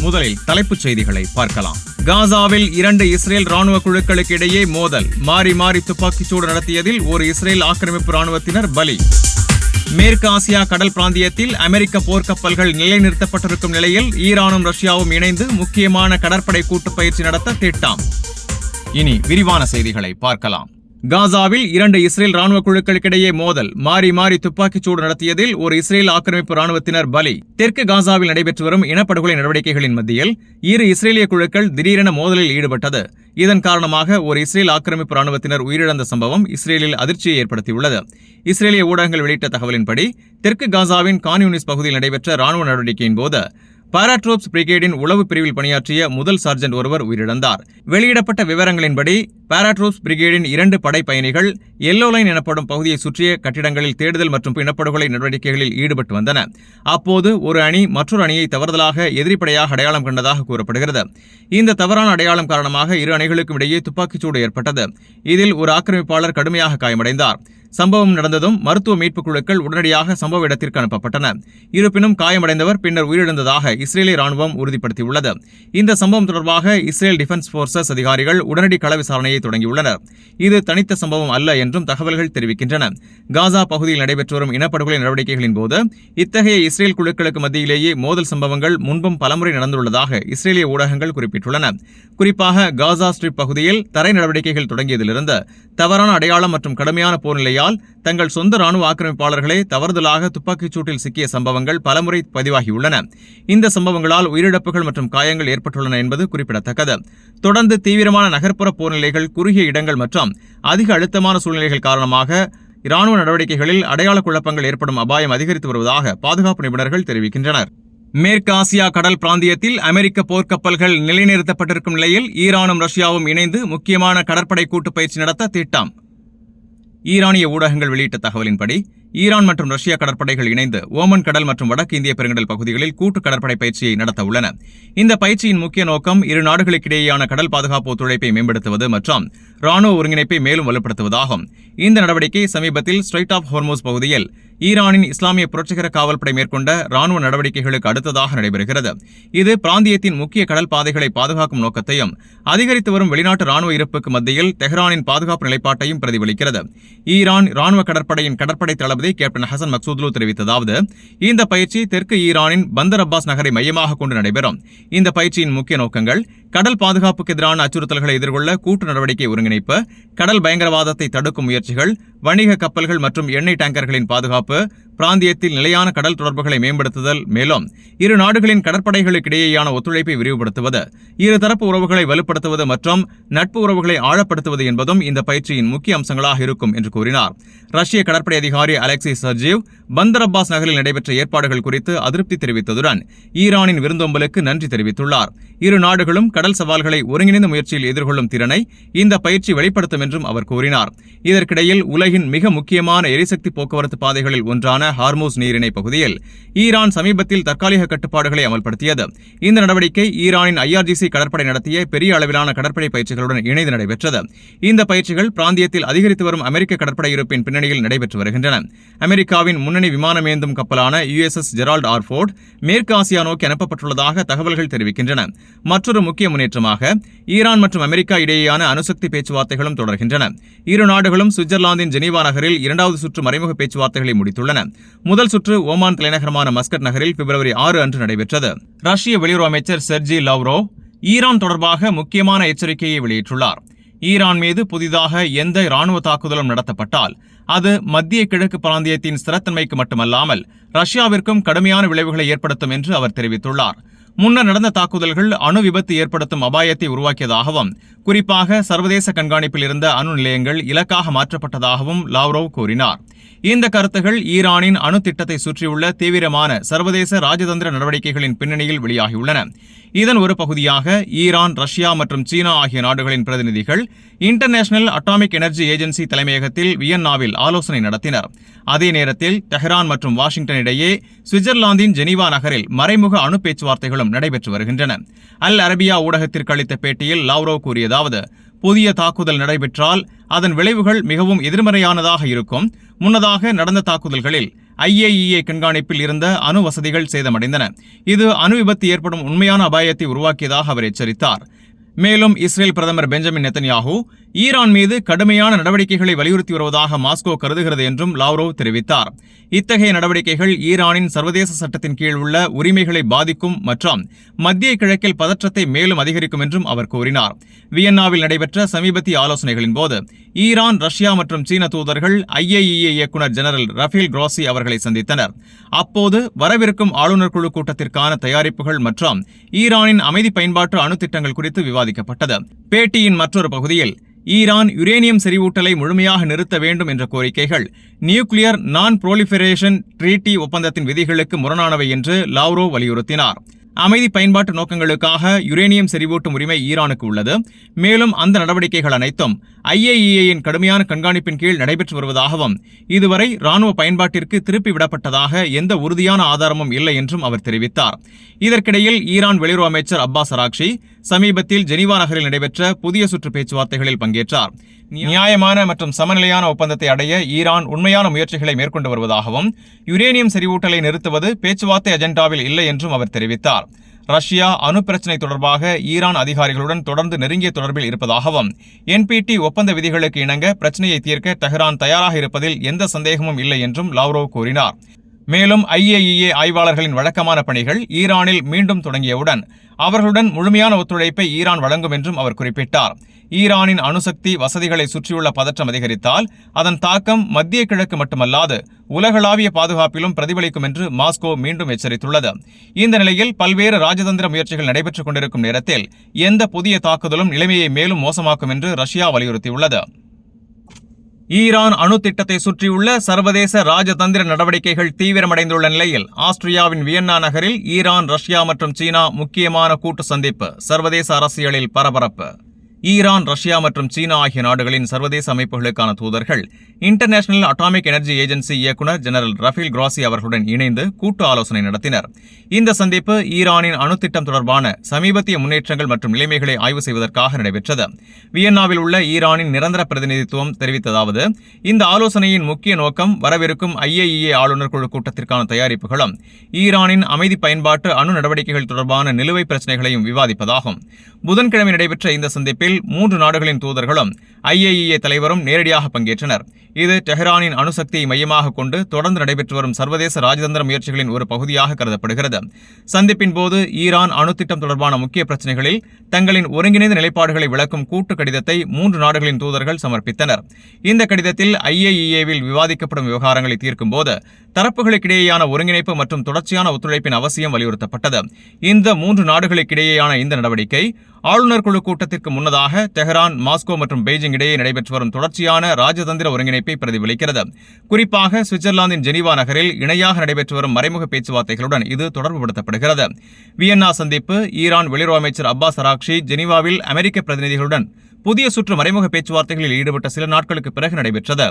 முதலில் தலைப்புச் செய்திகளை பார்க்கலாம். காசாவில் 2 இஸ்ரேல் ராணுவ குழுக்களுக்கு இடையே மோதல். மாறி மாறி துப்பாக்கிச்சூடு நடத்தியதில் ஒரு இஸ்ரேல் ஆக்கிரமிப்பு ராணுவத்தினர் பலி. மேற்கு ஆசியா கடல் பிராந்தியத்தில் அமெரிக்க போர்க்கப்பல்கள் நிலைநிறுத்தப்பட்டிருக்கும் நிலையில் ஈரானும் ரஷ்யாவும் இணைந்து முக்கியமான கடற்படை கூட்டு பயிற்சி நடத்த திட்டம். இனி விரிவான செய்திகளை பார்க்கலாம். காசாவில் 2 இஸ்ரேல் ராணுவ குழுக்களுக்கிடையே மோதல். மாறி மாறி துப்பாக்கிச்சூடு நடத்தியதில் ஒரு இஸ்ரேல் ஆக்கிரமிப்பு ராணுவத்தினர் பலி. தெற்கு காசாவில் நடைபெற்று வரும் இனப்படுகொலை நடவடிக்கைகளின் மத்தியில் 2 இஸ்ரேலிய குழுக்கள் திடீரென மோதலில் ஈடுபட்டது. இதன் காரணமாக ஒரு இஸ்ரேல் ஆக்கிரமிப்பு ராணுவத்தினர் உயிரிழந்த சம்பவம் இஸ்ரேலில் அதிர்ச்சியை ஏற்படுத்தியுள்ளது. இஸ்ரேலிய ஊடகங்கள் வெளியிட்ட தகவலின்படி தெற்கு காசாவின் கான் யூனிஸ் பகுதியில் நடைபெற்ற ராணுவ நடவடிக்கையின் போது பாராட்ரூப்ஸ் பிரிகேடின் உளவு பிரிவில் பணியாற்றிய முதல் சார்ஜென்ட் ஒருவர் உயிரிழந்தார். வெளியிடப்பட்ட விவரங்களின்படி பாராட்ரூப்ஸ் பிரிகேடின் 2 படை பயணிகள் எல்லோ லைன் எனப்படும் பகுதியை சுற்றிய கட்டிடங்களில் தேடுதல் மற்றும் இனப்படுகொலை நடவடிக்கைகளில் ஈடுபட்டு வந்தன. அப்போது ஒரு அணி மற்றொரு அணியை தவறுதலாக எதிரிப்படையாக அடையாளம் கண்டதாக கூறப்படுகிறது. இந்த தவறான அடையாளம் காரணமாக இரு அணிகளுக்கும் இடையே துப்பாக்கிச்சூடு ஏற்பட்டது. இதில் ஒரு ஆக்கிரமிப்பாளர் கடுமையாக காயமடைந்தார். சம்பவம் நடந்ததும் மருத்துவ மீட்புக் குழுக்கள் உடனடியாக சம்பவ இடத்திற்கு அனுப்பப்பட்டன. இருப்பினும் காயமடைந்தவர் பின்னர் உயிரிழந்ததாக இஸ்ரேலிய ராணுவம் உறுதிப்படுத்தியுள்ளது. இந்த சம்பவம் தொடர்பாக இஸ்ரேல் டிஃபென்ஸ் போர்சஸ் அதிகாரிகள் உடனடி கள விசாரணையை தொடங்கியுள்ளனர். இது தனித்த சம்பவம் அல்ல என்றும் தகவல்கள் தெரிவிக்கின்றன. காசா பகுதியில் நடைபெற்று வரும் இனப்படுகொலை நடவடிக்கைகளின் போது இத்தகைய இஸ்ரேல் குழுக்களுக்கு மத்தியிலேயே மோதல் சம்பவங்கள் முன்பும் பலமுறை நடந்துள்ளதாக இஸ்ரேலிய ஊடகங்கள் குறிப்பிட்டுள்ளன. குறிப்பாக காசா ஸ்ட்ரிப் பகுதியில் தரை நடவடிக்கைகள் தொடங்கியதிலிருந்து தவறான அடையாளம் மற்றும் கடுமையான போர் நிலையால் தங்கள் சொந்த ராணுவ ஆக்கிரமிப்பாளர்களே தவறுதலாக துப்பாக்கிச்சூட்டில் சிக்கிய சம்பவங்கள் பலமுறை பதிவாகியுள்ளன. இந்த சம்பவங்களால் உயிரிழப்புகள் மற்றும் காயங்கள் ஏற்பட்டுள்ளன என்பது குறிப்பிடத்தக்கது. தொடர்ந்து தீவிரமான நகர்ப்புற போர் நிலைகள், குறுகிய இடங்கள் மற்றும் அதிக அழுத்தமான சூழ்நிலைகள் காரணமாக இராணுவ நடவடிக்கைகளில் அடையாள குழப்பங்கள் ஏற்படும் அபாயம் அதிகரித்து வருவதாக பாதுகாப்பு நிபுணர்கள் தெரிவிக்கின்றனர். மேற்கு ஆசியா கடல் பிராந்தியத்தில் அமெரிக்க போர்க்கப்பல்கள் நிலைநிறுத்தப்பட்டிருக்கும் நிலையில் ஈரானும் ரஷ்யாவும் இணைந்து முக்கியமான கடற்படை கூட்டு பயிற்சி நடத்த திட்டம். ஈரானிய ஊடகங்கள் வெளியிட்ட தகவலின்படி ஈரான் மற்றும் ரஷ்யா கடற்படைகள் இணைந்து ஓமன் கடல் மற்றும் வடக்கு இந்திய பெருங்கடல் பகுதிகளில் கூட்டு கடற்படை பயிற்சியை நடத்த உள்ளன. இந்த பயிற்சியின் முக்கிய நோக்கம் இரு நாடுகளுக்கிடையேயான கடல் பாதுகாப்பு ஒத்துழைப்பை மேம்படுத்துவது மற்றும் ராணுவ ஒருங்கிணைப்பை மேலும் வலுப்படுத்துவதாகும். இந்த நடவடிக்கை சமீபத்தில் ஸ்ட்ரைட் ஆஃப் ஹோர்மோஸ் பகுதியில் ஈரானின் இஸ்லாமிய புரட்சிகர காவல்படை மேற்கொண்ட ராணுவ நடவடிக்கைகளுக்கு அடுத்ததாக நடைபெறுகிறது. இது பிராந்தியத்தின் முக்கிய கடல் பாதைகளை பாதுகாக்கும் நோக்கத்தையும் அதிகரித்து வரும் வெளிநாட்டு ராணுவ இருப்புக்கு மத்தியில் தெஹ்ரானின் பாதுகாப்பு நிலைப்பாட்டையும் பிரதிபலிக்கிறது. ஈரான் ராணுவ கடற்படையின் கடற்படை தளபதி கேப்டன் ஹசன் மக்சூத்லு தெரிவித்ததாவது, இந்த பயிற்சி தெற்கு ஈரானின் பந்தர் அப்பாஸ் நகரை மையமாக கொண்டு நடைபெறும். இந்த பயிற்சியின் முக்கிய நோக்கங்கள் கடல் பாதுகாப்புக்கு எதிரான அச்சுறுத்தல்களை எதிர்கொள்ள கூட்டு நடவடிக்கை ஒருங்கிணைப்பு, கடல் பயங்கரவாதத்தை தடுக்கும் முயற்சிகள், வணிக கப்பல்கள் மற்றும் எண்ணெய் டேங்கர்களின் பாதுகாப்பு, பிராந்தியத்தில் நிலையான கடல் தொடர்புகளை மேம்படுத்துதல், மேலும் இரு நாடுகளின் கடற்படைகளுக்கிடையேயான ஒத்துழைப்பை விரிவுபடுத்துவது, இருதரப்பு உறவுகளை வலுப்படுத்துவது மற்றும் நட்பு உறவுகளை ஆழப்படுத்துவது என்பதும் இந்த பயிற்சியின் முக்கிய அம்சங்களாக இருக்கும் என்று கூறினார். ரஷ்ய கடற்படை அதிகாரி அலெக்சி சர்ஜீவ் பந்தர் அப்பாஸ் நகரில் நடைபெற்ற ஏற்பாடுகள் குறித்து அதிருப்தி தெரிவித்ததுடன் ஈரானின் விருந்தோம்பலுக்கு நன்றி தெரிவித்துள்ளார். இரு நாடுகளும் கடல் சவால்களை ஒருங்கிணைந்த முயற்சியில் எதிர்கொள்ளும் திறனை இந்த பயிற்சி வெளிப்படுத்தும் என்றும் அவர் கூறினார். இதற்கிடையில் உலகின் மிக முக்கியமான எரிசக்தி போக்குவரத்து பாதைகளில் ஒன்றான ஹார்மூஸ் நீரிணை பகுதியில் ஈரான் சமீபத்தில் தற்காலிக கட்டுப்பாடுகளை அமல்படுத்தியது. இந்த நடவடிக்கை ஈரானின் IRGC கடற்படை நடத்திய பெரிய அளவிலான கடற்படை பயிற்சிகளுடன் இணைந்து நடைபெற்றது. இந்த பயிற்சிகள் பிராந்தியத்தில் அதிகரித்து வரும் அமெரிக்க கடற்படை இருப்பின் பின்னணியில் நடைபெற்று வருகின்றன. அமெரிக்காவின் முன்னணி விமானமேந்தும் கப்பலான USS ஜெரால்ட் ஆர் ஃபோர்ட் மேற்கு ஆசியா நோக்கி அனுப்பப்பட்டுள்ளதாக தகவல்கள் தெரிவிக்கின்றன. மற்றொரு முக்கிய முன்னேற்றமாக ஈரான் மற்றும் அமெரிக்கா இடையேயான அணுசக்தி பேச்சுவார்த்தைகளும் தொடர்கின்றன. இரு நாடுகளும் சுவிட்சர்லாந்தின் ஜெனீவா நகரில் 2வது சுற்று மறைமுக பேச்சுவார்த்தைகளை முடித்துள்ளன. முதல் சுற்று ஓமான் தலைநகரமான மஸ்கட் நகரில் பிப்ரவரி 6 அன்று நடைபெற்றது. ரஷ்ய வெளியுறவு அமைச்சர் செர்ஜி லாவ்ரோவ் ஈரான் தொடர்பாக முக்கியமான எச்சரிக்கையை வெளியிட்டுள்ளார். ஈரான் மீது புதிதாக எந்த இராணுவ தாக்குதலும் நடத்தப்பட்டால் அது மத்திய கிழக்கு பிராந்தியத்தின் ஸ்திரத்தன்மைக்கு மட்டுமல்லாமல் ரஷ்யாவிற்கும் கடுமையான விளைவுகளை ஏற்படுத்தும் என்று அவர் தெரிவித்துள்ளார். முன்னர் நடந்த தாக்குதல்கள் அணு விபத்து ஏற்படுத்தும் அபாயத்தை உருவாக்கியதாகவும், குறிப்பாக சர்வதேச கண்காணிப்பில் இருந்த அணு நிலையங்கள் இலக்காக மாற்றப்பட்டதாகவும் லாவ்ரோவ் கூறினார். இந்த கருத்துகள் ஈரானின் அணு திட்டத்தை சுற்றியுள்ள தீவிரமான சர்வதேச ராஜதந்திர நடவடிக்கைகளின் பின்னணியில் வெளியாகியுள்ளன. இதன் ஒரு பகுதியாக ஈரான், ரஷ்யா மற்றும் சீனா ஆகிய நாடுகளின் பிரதிநிதிகள் இன்டர்நேஷனல் அட்டாமிக் எனர்ஜி ஏஜென்சி தலைமையகத்தில் வியன்னாவில் ஆலோசனை நடத்தினர். அதே நேரத்தில் தெஹ்ரான் மற்றும் வாஷிங்டன் இடையே சுவிட்சர்லாந்தின் ஜெனீவா நகரில் மறைமுக அணு பேச்சுவார்த்தைகளும் நடைபெற்று வருகின்றன. அல் அரபியா ஊடகத்திற்கு அளித்த பேட்டியில் லாவ்ரோவ் கூறியதாவது, புதிய தாக்குதல் நடைபெற்றால் அதன் விளைவுகள் மிகவும் எதிர்மறையானதாக இருக்கும். முன்னதாக நடந்த தாக்குதல்களில் IAEA கண்காணிப்பில் இருந்த அணு வசதிகள் சேதமடைந்தன. இது அணு விபத்து ஏற்படும் உண்மையான அபாயத்தை உருவாக்கியதாக அவர் எச்சரித்தார். மேலும் இஸ்ரேல் பிரதமர் பெஞ்சமின் நெத்தன்யாஹூ ஈரான் மீது கடுமையான நடவடிக்கைகளை வலியுறுத்தி வருவதாக மாஸ்கோ கருதுகிறது என்றும் லாவ்ரோவ் தெரிவித்தார். இத்தகைய நடவடிக்கைகள் ஈரானின் சர்வதேச சட்டத்தின் கீழ் உள்ள உரிமைகளை பாதிக்கும் மற்றும் மத்திய கிழக்கில் பதற்றத்தை மேலும் அதிகரிக்கும் என்றும் அவர் கூறினார். வியன்னாவில் நடைபெற்ற சமீபத்திய ஆலோசனைகளின் போது ஈரான், ரஷ்யா மற்றும் சீன தூதர்கள் IAEA இயக்குநர் ஜெனரல் ரஃபேல் குராசி அவர்களை சந்தித்தனர். அப்போது வரவிருக்கும் ஆளுநர் குழு கூட்டத்திற்கான தயாரிப்புகள் மற்றும் ஈரானின் அமைதி பயன்பாட்டு அணு திட்டங்கள் குறித்து விவாதிக்கப்பட்டது. பேட்டியின் மற்றொரு பகுதியில் ஈரான் யுரேனியம் செறிவூட்டலை முழுமையாக நிறுத்த வேண்டும் என்ற கோரிக்கைகள் நியூக்ளியர் நான் புரோலிஃபரேஷன் ட்ரீட்டி ஒப்பந்தத்தின் விதிகளுக்கு முரணானவை என்று லாவ்ரோவ் வலியுறுத்தினார். அமைதி பயன்பாட்டு நோக்கங்களுக்காக யுரேனியம் செறிவூட்டும் உரிமை ஈரானுக்கு உள்ளது. மேலும் அந்த நடவடிக்கைகள் அனைத்தும் IAEA-யின் கடுமையான கண்காணிப்பின் கீழ் நடைபெற்று வருவதாகவும் இதுவரை ராணுவ பயன்பாட்டிற்கு திருப்பி விடப்பட்டதாக எந்த உறுதியான ஆதாரமும் இல்லை என்றும் அவர் தெரிவித்தார். இதற்கிடையில் ஈரான் வெளியுறவு அமைச்சர் அப்பாஸ் அராக்ஷி சமீபத்தில் ஜெனீவா நகரில் நடைபெற்ற புதிய சுற்று பேச்சுவார்த்தைகளில் பங்கேற்றார். நியாயமான மற்றும் சமநிலையான ஒப்பந்தத்தை அடைய ஈரான் உண்மையான முயற்சிகளை மேற்கொண்டு வருவதாகவும் யுரேனியம் செறிவூட்டலை நிறுத்துவது பேச்சுவார்த்தை அஜெண்டாவில் இல்லை என்றும் அவர் தெரிவித்தார். ரஷ்யா அணு பிரச்சினை தொடர்பாக ஈரான் அதிகாரிகளுடன் தொடர்ந்து நெருங்கிய தொடர்பில் இருப்பதாகவும் NPT ஒப்பந்த விதிகளுக்கு இணங்க பிரச்சினையை தீர்க்க தெஹ்ரான் தயாராக இருப்பதில் எந்த சந்தேகமும் இல்லை என்றும் லாவ்ரோவ் கூறினார். மேலும் IAEA ஆய்வாளர்களின் வழக்கமான பணிகள் ஈரானில் மீண்டும் தொடங்கியவுடன் அவர்களுடன் முழுமையான ஒத்துழைப்பை ஈரான் வழங்கும் என்றும் அவர் குறிப்பிட்டார். ஈரானின் அணுசக்தி வசதிகளை சுற்றியுள்ள பதற்றம் அதிகரித்தால் அதன் தாக்கம் மத்திய கிழக்கு மட்டுமல்லாது உலகளாவிய பாதுகாப்பிலும் பிரதிபலிக்கும் என்று மாஸ்கோ மீண்டும் எச்சரித்துள்ளது. இந்த நிலையில் பல்வேறு ராஜதந்திர முயற்சிகள் நடைபெற்றுக் கொண்டிருக்கும் நேரத்தில் எந்த புதிய தாக்குதலும் நிலைமையை மேலும் மோசமாக்கும் என்று ரஷ்யா வலியுறுத்தியுள்ளது. ஈரான் அணு திட்டத்தை சுற்றியுள்ள சர்வதேச ராஜதந்திர நடவடிக்கைகள் தீவிரமடைந்துள்ள நிலையில் ஆஸ்திரியாவின் வியன்னா நகரில் ஈரான், ரஷ்யா மற்றும் சீனா முக்கியமான கூட்டு சந்திப்பு. சர்வதேச அரசியலில் பரபரப்பு. ஈரான், ரஷ்யா மற்றும் சீனா ஆகிய நாடுகளின் சர்வதேச அமைப்புகளுக்கான தூதர்கள் இன்டர்நேஷனல் அட்டாமிக் எனர்ஜி ஏஜென்சி இயக்குநர் ஜெனரல் ரஃபேல் குராசி அவர்களுடன் இணைந்து கூட்டு ஆலோசனை நடத்தினர். இந்த சந்திப்பு ஈரானின் அணு திட்டம் தொடர்பான சமீபத்திய முன்னேற்றங்கள் மற்றும் நிலைமைகளை ஆய்வு செய்வதற்காக நடைபெற்றது. வியன்னாவில் உள்ள ஈரானின் நிரந்தர பிரதிநிதித்துவம் தெரிவித்ததாவது, இந்த ஆலோசனையின் முக்கிய நோக்கம் வரவிருக்கும் IAEA ஆளுநர் குழு கூட்டத்திற்கான தயாரிப்புகளும் ஈரானின் அமைதி பயன்பாட்டு அணு நடவடிக்கைகள் தொடர்பான நிலுவைப் பிரச்சினைகளையும் விவாதிப்பதாகும். புதன்கிழமை நடைபெற்ற இந்த சந்திப்பில் 3 நாடுகளின் தூதர்களும் IAEA தலைவரும் நேரடியாக பங்கேற்றனர். இது டெஹ்ரானின் அணுசக்தியை மையமாக கொண்டு தொடர்ந்து நடைபெற்று வரும் சர்வதேச ராஜதந்திர முயற்சிகளின் ஒரு பகுதியாக கருதப்படுகிறது. சந்திப்பின் போது ஈரான் அணு திட்டம் தொடர்பான முக்கிய பிரச்சினைகளில் தங்களின் ஒருங்கிணைந்த நிலைப்பாடுகளை விளக்கும் கூட்டு கடிதத்தை 3 நாடுகளின் தூதர்கள் சமர்ப்பித்தனர். இந்த கடிதத்தில் IAEA-வில் விவாதிக்கப்படும் விவகாரங்களை தீர்க்கும் போது தரப்புகளுக்கிடையேயான ஒருங்கிணைப்பு மற்றும் தொடர்ச்சியான ஒத்துழைப்பின் அவசியம் வலியுறுத்தப்பட்டது. இந்த 3 நாடுகளுக்கிடையேயான இந்த நடவடிக்கை ஆளுநர் குழு கூட்டத்திற்கு முன்னதாக டெஹ்ரான், மாஸ்கோ மற்றும் பெய்ஜிங் இடையே நடைபெற்று வரும் தொடர்ச்சியான ராஜதந்திர ஒருங்கிணைப்பை பிரதிபலிக்கிறது. குறிப்பாக சுவிட்சர்லாந்தின் ஜெனீவா நகரில் இணையாக நடைபெற்று வரும் மறைமுக பேச்சுவார்த்தைகளுடன் இது தொடர்புபடுத்தப்படுகிறது. வியன்னா சந்திப்பு ஈரான் வெளியுறவு அமைச்சர் அப்பாஸ் அராக்ஷி ஜெனீவாவில் அமெரிக்க பிரதிநிதிகளுடன் புதிய சுற்று மறைமுக பேச்சுவார்த்தைகளில் ஈடுபட்ட சில நாட்களுக்கு பிறகு நடைபெற்றது.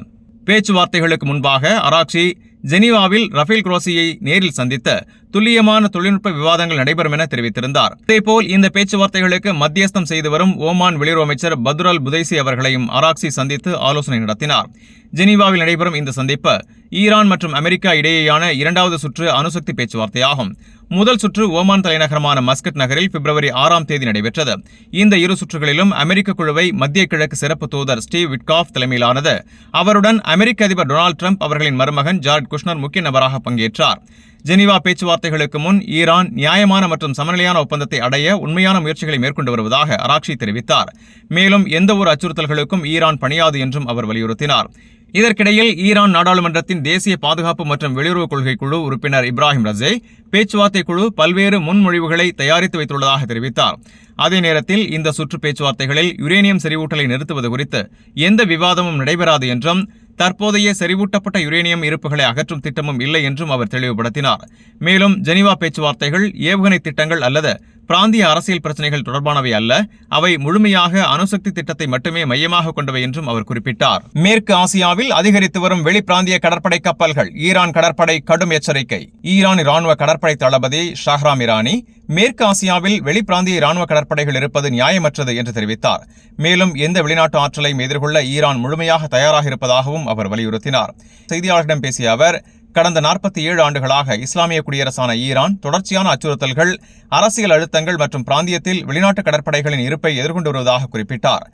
பேச்சுவார்த்தைகளுக்கு முன்பாக அராக்ஷி ஜெனீவாவில் ரஃபேல் குராசியை நேரில் சந்தித்து துல்லியமான தொழில்நுட்ப விவாதங்கள் நடைபெறும் என தெரிவித்திருந்தார். இதேபோல் இந்த பேச்சுவார்த்தைகளுக்கு மத்தியஸ்தம் செய்து வரும் ஓமான் வெளியுறவு அமைச்சர் பத்ருல் புதைசி அவர்களையும் அராக்சி சந்தித்து ஆலோசனை நடத்தினார். ஜெனீவாவில் நடைபெறும் இந்த சந்திப்பு ஈரான் மற்றும் அமெரிக்கா இடையேயான 2வது சுற்று அணுசக்தி பேச்சுவார்த்தையாகும். முதல் சுற்று ஓமான் தலைநகரமான மஸ்கட் நகரில் பிப்ரவரி 6ஆம் தேதி நடைபெற்றது. இந்த 2 சுற்றுகளிலும் அமெரிக்க குழுவை மத்திய கிழக்கு சிறப்பு தூதர் ஸ்டீவ் விட்காஃப் தலைமையிலானது. அவருடன் அமெரிக்க அதிபர் டொனால்டு டிரம்ப் அவர்களின் மருமகன் ஜார்ட் குஷ்னர் முக்கிய நபராக பங்கேற்றார். ஜெனீவா பேச்சுவார்த்தைகளுக்கு முன் ஈரான் நியாயமான மற்றும் சமநிலையான ஒப்பந்தத்தை அடைய உண்மையான முயற்சிகளை மேற்கொண்டு வருவதாக அராக்ஷி தெரிவித்தார். மேலும் எந்தவொரு அச்சுறுத்தல்களுக்கும் ஈரான் பணியாது என்றும் அவர் வலியுறுத்தினார். இதற்கிடையில் ஈரான் நாடாளுமன்றத்தின் தேசிய பாதுகாப்பு மற்றும் வெளியுறவு கொள்கை குழு உறுப்பினர் இப்ராஹிம் ரஸே பேச்சுவார்த்தை குழு பல்வேறு முன்மொழிவுகளை தயாரித்து வைத்துள்ளதாக தெரிவித்தார். அதே நேரத்தில் இந்த சுற்று பேச்சுவார்த்தைகளில் யுரேனியம் செறிவூட்டலை நிறுத்துவது குறித்து எந்த விவாதமும் நடைபெறாது என்றும் தற்போதைய செறிவூட்டப்பட்ட யுரேனியம் இருப்புகளை அகற்றும் திட்டமும் இல்லை என்றும் அவர் தெளிவுபடுத்தினார். மேலும் ஜெனீவா பேச்சுவார்த்தைகள் ஏவுகணை திட்டங்கள் அல்லது பிராந்திய அரசியல் பிரச்சினைகள் தொடர்பானவை அல்ல, அவை முழுமையாக அணுசக்தி திட்டத்தை மட்டுமே மையமாக கொண்டவை என்றும் அவர் குறிப்பிட்டார். மேற்கு ஆசியாவில் அதிகரித்து வரும் வெளிப்பிராந்திய கடற்படை கப்பல்கள். ஈரான் கடற்படை கடும் எச்சரிக்கை. ஈரான் ராணுவ கடற்படை தளபதி ஷஹ்ராம் இரானி மேற்கு ஆசியாவில் வெளிப்பிராந்திய ராணுவ கடற்படைகள் இருப்பது நியாயமற்றது என்று தெரிவித்தார். மேலும் எந்த வெளிநாட்டு ஆற்றலையும் எதிர்கொள்ள ஈரான் முழுமையாக தயாராக இருப்பதாகவும் அவர் வலியுறுத்தினார். செய்தியாளர்களிடம் பேசிய அவர், கடந்த 47 ஆண்டுகளாக இஸ்லாமிய குடியரசான ஈரான் தொடர்ச்சியான அச்சுறுத்தல்கள், அரசியல் அழுத்தங்கள் மற்றும் பிராந்தியத்தில் வெளிநாட்டு கடற்படைகளின் இருப்பை எதிர்கொண்டு வருவதாக குறிப்பிட்டார்.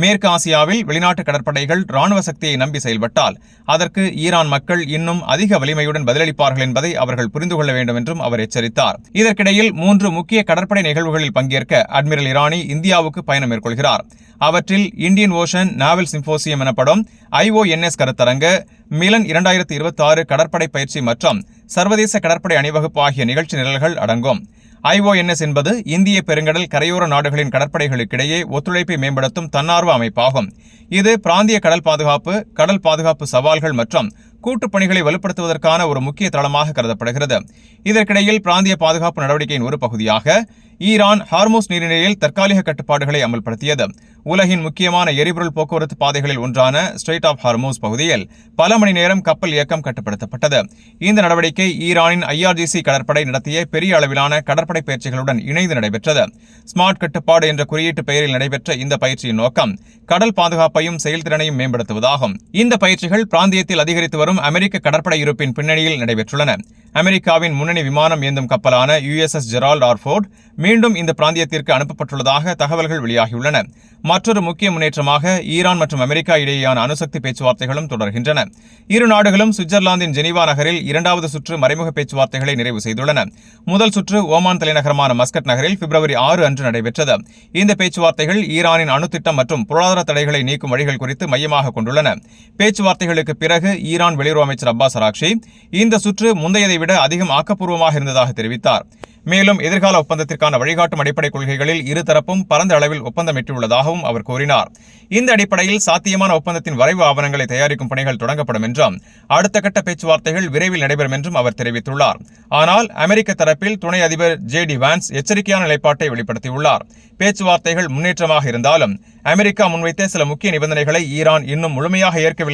மேற்கு ஆசியாவில் வெளிநாட்டு கடற்படைகள் ராணுவ சக்தியை நம்பி செயல்பட்டால் அதற்கு ஈரான் மக்கள் இன்னும் அதிக வலிமையுடன் பதிலளிப்பார்கள் என்பதை அவர்கள் புரிந்து கொள்ள வேண்டும் என்றும் அவர் எச்சரித்தார். இதற்கிடையில் 3 முக்கிய கடற்படை நிகழ்வுகளில் பங்கேற்க அட்மிரல் இரானி இந்தியாவுக்கு பயணம் மேற்கொள்கிறார். அவற்றில் இந்தியன் ஓஷன் நாவல் சிம்போசியம் எனப்படும் IONS கருத்தரங்கு, மிலன் 2026 கடற்படை பயிற்சி மற்றும் சர்வதேச கடற்படை அணிவகுப்பு ஆகிய நிகழ்ச்சி நிரல்கள் அடங்கும். IONS என்பது இந்திய பெருங்கடல் கரையோர நாடுகளின் கடற்படைகளுக்கிடையே ஒத்துழைப்பை மேம்படுத்தும் தன்னார்வ அமைப்பாகும். இது பிராந்திய கடல் பாதுகாப்பு சவால்கள் மற்றும் கூட்டுப் பணிகளை வலுப்படுத்துவதற்கான ஒரு முக்கிய தளமாக கருதப்படுகிறது. இதற்கிடையில் பிராந்திய பாதுகாப்பு நடவடிக்கையின் ஒரு பகுதியாக ஈரான் ஹார்மூஸ் நீரிணையில் தற்காலிக கட்டுப்பாடுகளை அமல்படுத்தியது. உலகின் முக்கியமான எரிபொருள் போக்குவரத்து பாதைகளில் ஒன்றான ஸ்ட்ரெய்ட் ஆஃப் ஹார்மூஸ் பகுதியில் பல மணி நேரம் கப்பல் இயக்கம் கட்டுப்படுத்தப்பட்டது. இந்த நடவடிக்கை ஈரானின் IRGC கடற்படை நடத்திய பெரிய அளவிலான கடற்படை பயிற்சிகளுடன் இணைந்து நடைபெற்றது. ஸ்மார்ட் கட்டுப்பாடு என்ற குறியீட்டு பெயரில் நடைபெற்ற இந்த பயிற்சியின் நோக்கம் கடல் பாதுகாப்பையும் செயல்திறனையும் மேம்படுத்துவதாகும். இந்த பயிற்சிகள் பிராந்தியத்தில் அதிகரித்து வரும் அமெரிக்க கடற்படை இருப்பின் பின்னணியில் நடைபெற்றுள்ளன. அமெரிக்காவின் முன்னணி விமானம் ஏந்தும் கப்பலான USS ஜெரால்ட் ஆர் ஃபோர்ட் மீண்டும் இந்த பிராந்தியத்திற்கு அனுப்பப்பட்டுள்ளதாக தகவல்கள் வெளியாகியுள்ளன. மற்றொரு முக்கிய முன்னேற்றமாக ஈரான் மற்றும் அமெரிக்கா இடையேயான அணுசக்தி பேச்சுவார்த்தைகளும் தொடர்கின்றன. இரு நாடுகளும் சுவிட்சர்லாந்தின் ஜெனீவா நகரில் 2வது சுற்று மறைமுக பேச்சுவார்த்தைகளை நிறைவு செய்துள்ளன. முதல் சுற்று ஓமான் தலைநகரமான மஸ்கட் நகரில் பிப்ரவரி 6 அன்று நடைபெற்றது. இந்த பேச்சுவார்த்தைகள் ஈரானின் அணுத்திட்டம் மற்றும் பொருளாதார தடைகளை நீக்கும் வழிகள் குறித்து மையமாக கொண்டுள்ளன. பேச்சுவார்த்தைகளுக்கு பிறகு ஈரான் வெளியுறவு அமைச்சர் அப்பாஸ் அராக்ஷி இந்த சுற்று முந்தையதை விட அதிகம் ஆக்கப்பூர்வமாக இருந்ததாக தெரிவித்தார். மேலும் எதிர்கால ஒப்பந்தத்திற்கான வழிகாட்டும் அடிப்படை கொள்கைகளில் இருதரப்பும் பரந்த அளவில் ஒப்பந்தம் எட்டியுள்ளதாகவும் அவர் கூறினார். இந்த அடிப்படையில் சாத்தியமான ஒப்பந்தத்தின் வரைவு ஆவணங்களை தயாரிக்கும் பணிகள் தொடங்கப்படும் என்றும் அடுத்த கட்ட பேச்சுவார்த்தைகள் விரைவில் நடைபெறும் என்றும் அவர் தெரிவித்துள்ளார். ஆனால் அமெரிக்க தரப்பில் துணை அதிபர் JD வான்ஸ் எச்சரிக்கையான நிலைப்பாட்டை வெளிப்படுத்தியுள்ளார். பேச்சுவார்த்தைகள் முன்னேற்றமாக இருந்தாலும் அமெரிக்கா முன்வைத்த சில முக்கிய நிபந்தனைகளை ஈரான் இன்னும் முழுமையாக ஏற்கவில்லை